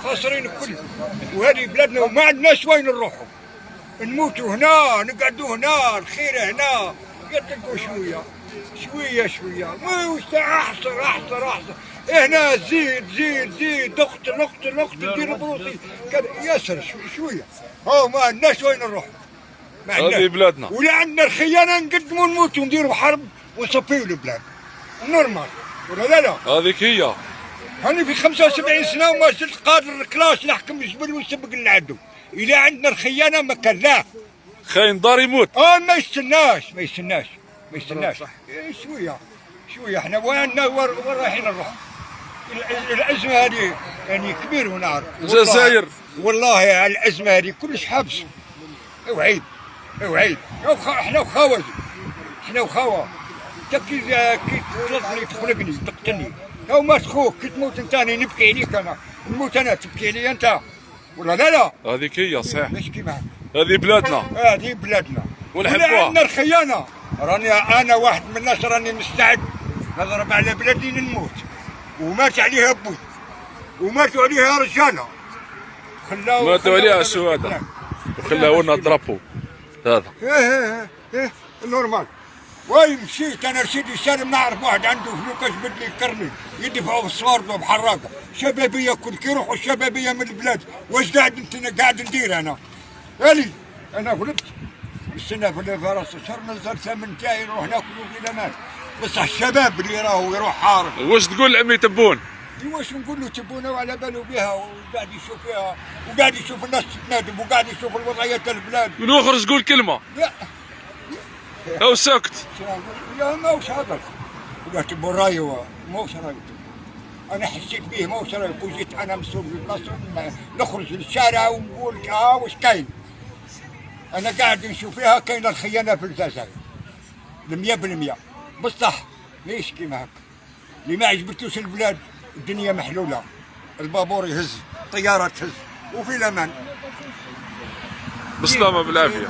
خاسرين الكل، وهذه بلادنا وما عندناش وين نروحوا، نموتوا هنا نقعدوا هنا الخير هنا يتركوا شويه شويه شويه، مش احصر هنا زيد اقتل دير بروسي ياسر شويه. هو ما عندناش وين نروح، هذه بلادنا، ولا عندنا الخيانه نقدموا نموتوا ونديروا حرب ونصفيوا البلاد نورمال ولا لا؟ هذيك هي. هاني في 75 سنه وما زلت قادر الكلاس نحكم الجبل ونسبق العدو. اذا عندنا الخيانه ما كان لا خاين دار يموت. ما يستناش شويه احنا وين رايحين نروح؟ الازمه هذه يعني كبير ونعرف الجزائر والله الازمه هذه كلش حبس وعيب احنا وخاوه انت كي تطلقني تخلقني تقتلني لو ما تخوك كي تموت انت نبكي عليك انا نموت انا تبكي علي انت ولا لا؟ هذيك هي صحيح. نشكي معك. هذه بلادنا ونحبوها. ولا عندنا الخيانه. راني انا واحد من الناس راني مستعد نضرب على بلادي نموت، ومات عليها بوي وماتوا عليها رجاله ماتوا عليها الشهداء وخلاونا ضربوا هذا. ايه نورمال. وين مشيت انا رشيد سالم نعرف واحد عنده فلوكاش بدلي كرني يدفعوا في الصوارد بحراقه شبابيه كل كي يروحوا الشبابيه من البلاد. واش قاعد ندير انا؟ انا غلبت السنه في راس الشهر نزل ثمن تاعي نروح ناكلوا في مات، بصح الشباب اللي راهو يروح حارب. واش تقول لعمي تبون؟ واش نقول له تبونه وعلى باله بها وقاعد يشوف فيها وقاعد يشوف الناس تتنادم وقاعد يشوف الوضعيه تاع البلاد. من اخرج قول كلمه. لا او سكت. لا ماهوش هذا قلت برايو ماهوش رايو. انا حسيت به ماهوش رايو. وجيت انا مسؤول البلاصه نخرج للشارع ونقول واش كاين. انا قاعد نشوف فيها كاينه الخيانه في الجزائر 100%. بصح ليش كيما هكا؟ اللي ما عجبتوش البلاد الدنيا محلوله، البابور يهز، طياره تهز، وفي الامان بالسلامه بالعافيه.